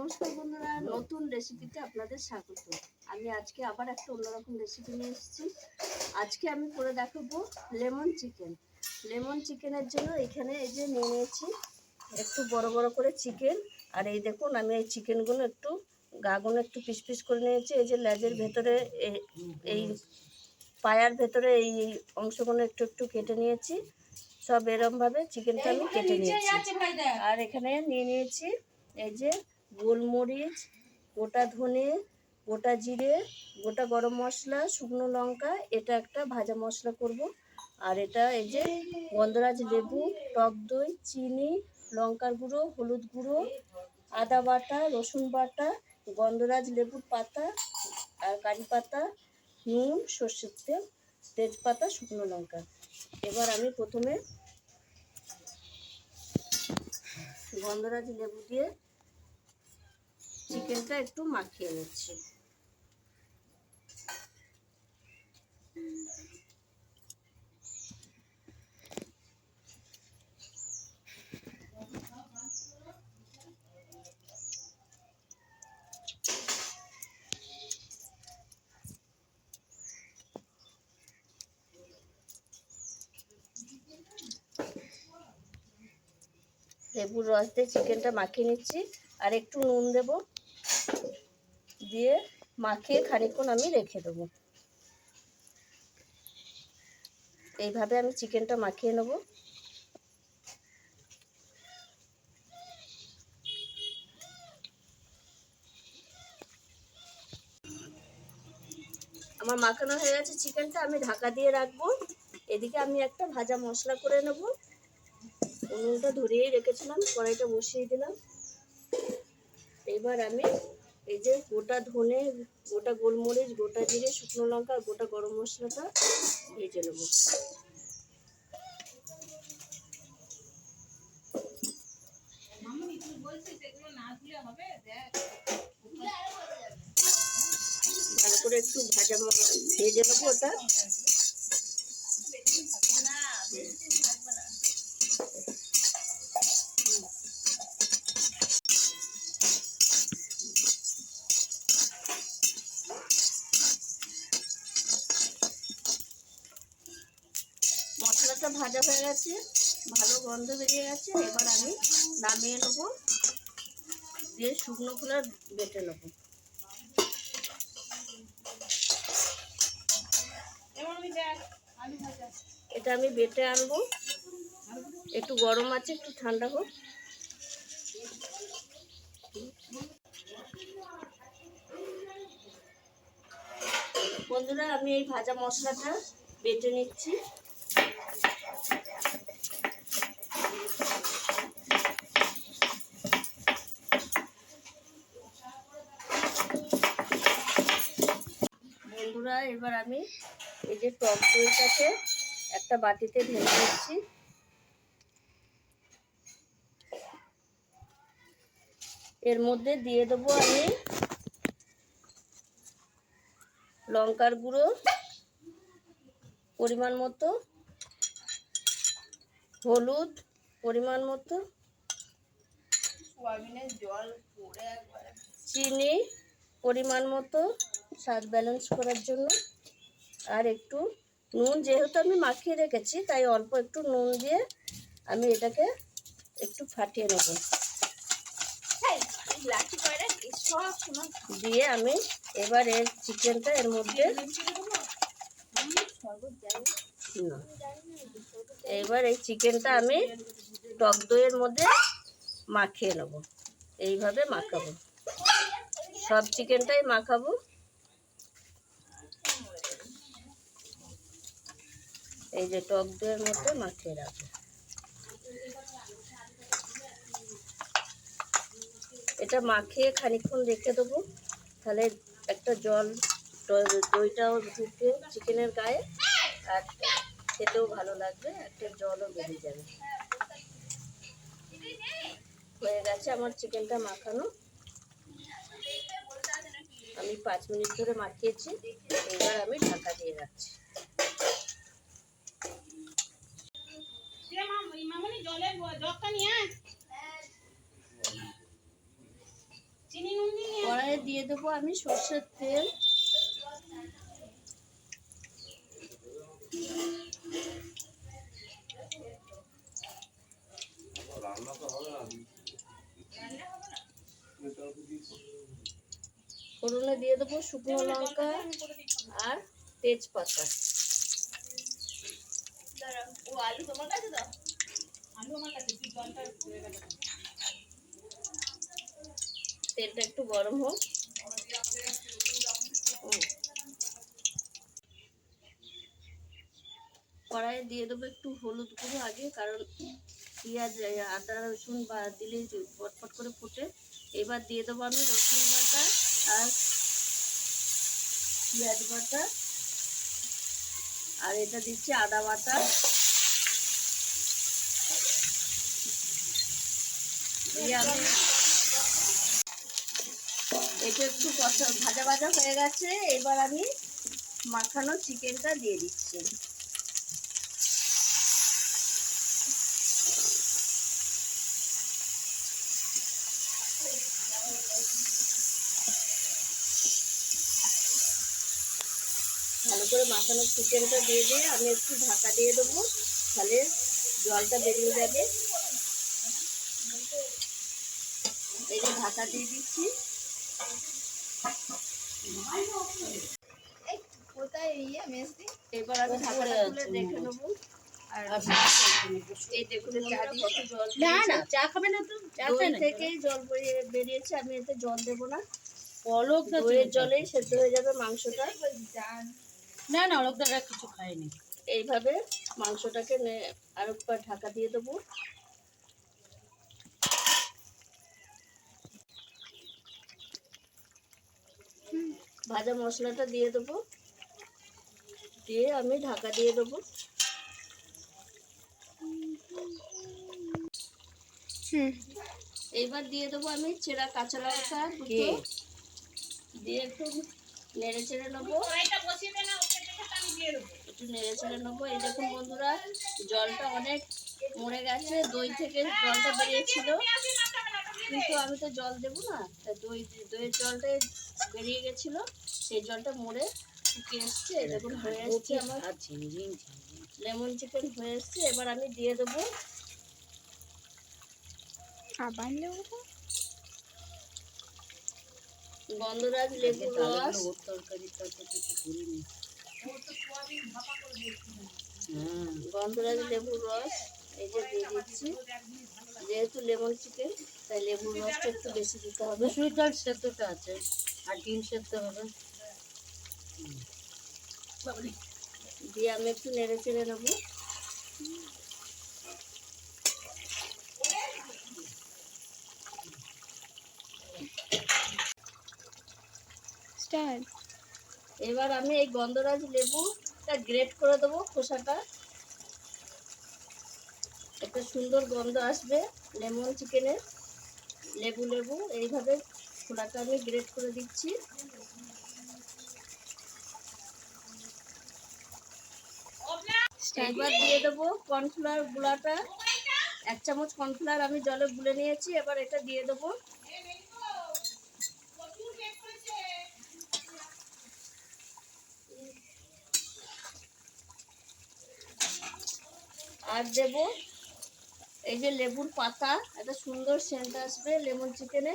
নমস্কার বন্ধুরা, নতুন রেসিপিতে আপনাদের স্বাগত। আমি আজকে আবার একটা অন্যরকম রেসিপি নিয়ে এসেছি। আজকে আমি করে দেখাবো লেমন চিকেন। লেমন চিকেনের জন্য এখানে এই যে নিয়ে নিয়েছি একটু বড় বড় করে চিকেন। আর এই দেখুন আমি এই চিকেনগুলো একটু গাগুলো একটু পিস পিস করে নিয়েছি। এই যে লেজের ভেতরে এই পায়ার ভেতরে এই অংশগুলো একটু একটু কেটে নিয়েছি। সব এরমভাবে চিকেনটা আমি কেটে নিয়েছি। আর এখানে নিয়ে নিয়েছি এই যে গোলমরিচ, গোটা ধনে, গোটা জিরে, গোটা গরম মশলা, শুকনো লঙ্কা, এটা একটা ভাজা মশলা করব। আর এটা এই যে গন্ধরাজ লেবু, টক দই, চিনি, লঙ্কার গুঁড়ো, হলুদ গুঁড়ো, আদা বাটা, রসুন বাটা, গন্ধরাজ লেবুর পাতা আর কারি পাতা, নুন, সর্ষের তেল, তেজপাতা, শুকনো লঙ্কা। এবার আমি প্রথমে গন্ধরাজ লেবু দিয়ে চিকেনটা একটু মাখিয়ে নিচ্ছি। লেবুর রস দিয়ে চিকেনটা মাখিয়ে নিচ্ছি। আর একটু নুন দেব, দিয়ে মাখিয়ে খানিকক্ষণ আমি রেখে দেবো। এইভাবে আমি চিকেনটা মাখিয়ে নেব। আমার মাখানো হয়ে গেছে চিকেনটা, আমি ঢাকা দিয়ে রাখবো। এদিকে আমি একটা ভাজা মশলা করে নেব। উনুনটা ধরিয়েই রেখেছিলাম, কড়াইটা বসিয়ে দিলাম। এবার আমি এই যে গোটা ধনে, গোটা গোলমরিচ, গোটা জিরে, শুকনো লঙ্কা, গোটা গরম মশলাটা ভেজে নেব। ভালো করে একটু ভেজে নেবো ওটা। মশলাটা ভাজা হয়ে গেছে, ভালো গন্ধ বেরিয়ে গেছে। এবার আমি নামিয়ে নেবো, দিয়ে শুকনো খোলা বেটে নেবো। এটা আমি বেটে আনবো, একটু গরম আছে, একটু ঠান্ডা হোক। বন্ধুরা, আমি এই ভাজা মশলাটা বেটে নিচ্ছি। বন্ধুরা, এবার আমি এই যে টক দইটাকে একটা বাটিতে ঢেলে নিচ্ছি। এর মধ্যে দিয়ে দেবো আমি লঙ্কার গুঁড়ো পরিমাণ মতো, হলুদ পরিমাণ মতো, চিনি পরিমাণ মতো স্বাদ ব্যালেন্স করার জন্য, আর একটু নুন। যেহেতু আমি মাখিয়ে রেখেছি তাই অল্প একটু নুন দিয়ে আমি এটাকে একটু ফাটিয়ে নেব। দিয়ে আমি এবার এর চিকেনটা এর মধ্যে এবার এই চিকেনটা আমি টক দইয়ের মধ্যে মাখিয়ে নেব। এইভাবে মাখাবো, সব চিকেনটাই মাখাবো। এই যে টক দইয়ের মধ্যে মাখিয়ে রাখবো। এটা মাখিয়ে খানিকক্ষণ রেখে দেবো, তাহলে একটা জল দইটাও ঢুকে চিকেনের গায়ে, আর খেতেও ভালো লাগবে, একটা জলও বেরিয়ে যাবে। হয়ে গেছে আমার চিকেনটা মাখানো। আমি 5 মিনিট ধরে মাখিয়েছি। এবার আমি ঢাকা দিয়ে রাখছি। চিনি দিয়ে দেবো আমি সর্ষের তেল। ফোড়নে দিয়ে দেবো শুকনো লঙ্কা আর তেজপাতা। তেলটা একটু গরম হোক। কড়াইয়ে দিয়ে দেবো একটু হলুদ গুঁড়ো আগে, কারণ পেঁয়াজ আদা রসুন বা দিলে পটপট করে ফুটে। এবার দিয়ে দেবো আমি রসুন বাটা আর পেঁয়াজ বাটা, আর এটা দিচ্ছি আদা বাটা। দিয়ে আমি এটা একটু ভাজা ভাজা হয়ে গেছে। এবার আমি মাখানো চিকেনটা দিয়ে দিচ্ছি। ভালো করে মাখানো চিকেনটা দিয়ে আমি একটু ঢাকা দিয়ে দেবো, তাহলে জলটা বেরিয়ে যাবে। এই যে ঢাকা দিয়ে দিচ্ছি। এবার আমি ঢাকাটা খুলে দেখে নেবো। আর এই দেখুন চা খাবে না তো, দই থেকেই জল বেরিয়েছে। আমি এতে জল দেবো না, দইয়ের জলেই সেদ্ধ হয়ে যাবে মাংসটা। না না, অলোকদারা কিছু খায়নি। এইভাবে মাংসটাকে আর একবার ঢাকা দিয়ে দেবো। ভাজা মশলাটা দিয়ে দেবো, দিয়ে আমি ঢাকা দিয়ে দেবো। এইবার দিয়ে দেবো আমি চেরা কাঁচা লঙ্কা দুটো, দিয়ে একটু নেড়ে চেড়ে নেবো। একটু নেড়ে চেড়ে নেবো। এই দেখুন বন্ধুরা, জলটা অনেক মরে গেছে, দই থেকে জলটা বেরিয়েছিল, কিন্তু আমি তো জল দেবো না, তাই দইয়ের জলটাই বেরিয়ে গেছিল, সেই জলটা মরে শুকিয়ে এসছে। এই দেখুন হয়ে এসছে আমার লেমন চিকেন হয়ে এসছে। এবার আমি দিয়ে দেবো গন্ধরাজ লেবুর রস। গন্ধরাজ লেবুর রস এই যে দিয়ে দিচ্ছি। যেহেতু লেমন চিকেন, তাই লেবুর রসটা একটু বেশি দিতে হবে। মুসুরির ডাল সেদ্ধটা আছে আর ডিম সেদ্ধ হবে। দিয়ে আমি একটু নেড়ে চেড়ে নেবো। এবার আমি এই গন্ধরাজ লেবুটা গ্রেট করে দেবো, খোসাটা। একটা সুন্দর গন্ধ আসবে লেমন চিকেনের। লেবু লেবু এইভাবে খোলাটা আমি গ্রেট করে দিচ্ছি। এবার দিয়ে দেবো কর্নফ্লাওয়ার গুঁড়াটা, 1 চামচ কর্নফ্লাওয়ার আমি জলে গুলে নিয়েছি। এবার এটা দিয়ে দেবো। আর দেব এই যে লেবুর পাতা, একটা সুন্দর সেন্ট আসবে লেমন চিকেনে,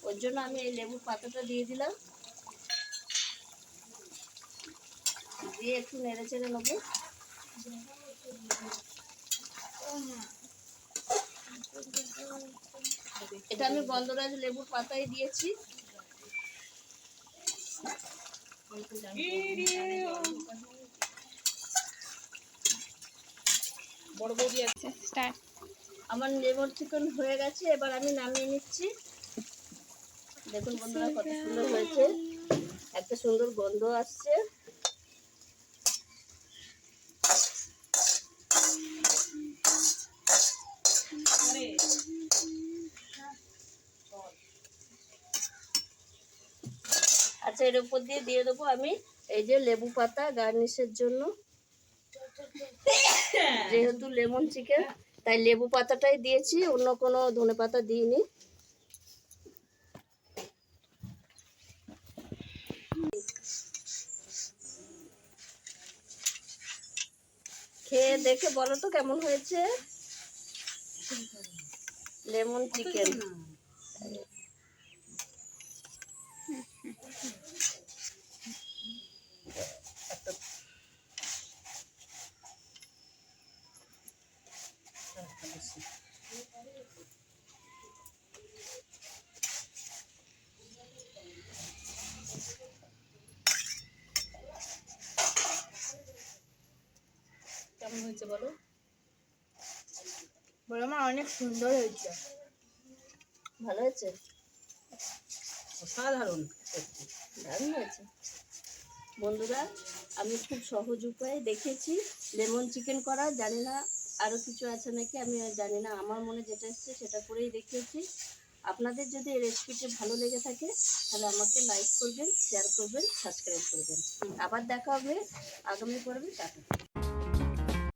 ওর জন্য আমি এই লেবুর পাতাটা দিয়ে দিলাম। দিয়ে একটু নেড়ে চেড়ে নেবো। এটা আমি গন্ধরাজ লেবুর পাতায় দিয়েছি। বড় বড়ি আছে। আমার লেমন চিকেন হয়ে গেছে, এবার আমি নামিয়ে নিচ্ছি। দেখুন বন্ধুরা কত সুন্দর হয়েছে, একটা সুন্দর গন্ধ আসছে। আচ্ছা, এর উপর দিয়ে দেবো আমি এই যে লেবু পাতা গার্নিশের জন্য। যেহেতু লেমন চিকেন, তাই লেবু পাতাটাই দিয়েছি, অন্য কোনো ধনে পাতা দিইনি। দেখে বলো তো কেমন হয়েছে লেমন চিকেন। কেমন হয়েছে বলো? বলো মা, অনেক সুন্দর হয়েছে। ভালো হয়েছে? অসাধারণ। দারুণ হয়েছে। বন্ধুরা, আমি খুব সহজ উপায়ে দেখেছি লেমন চিকেন করা। জানি না আরও কিছু আছে নাকি, আমি জানি না, আমার মনে যেটা এসছে সেটা করেই দেখিয়েছি। আপনাদের যদি এই রেসিপিটি ভালো লেগে থাকে তাহলে আমাকে লাইক করবেন, শেয়ার করবেন, সাবস্ক্রাইব করবেন। আবার দেখা হবে আগামী পর্বে। টাটা।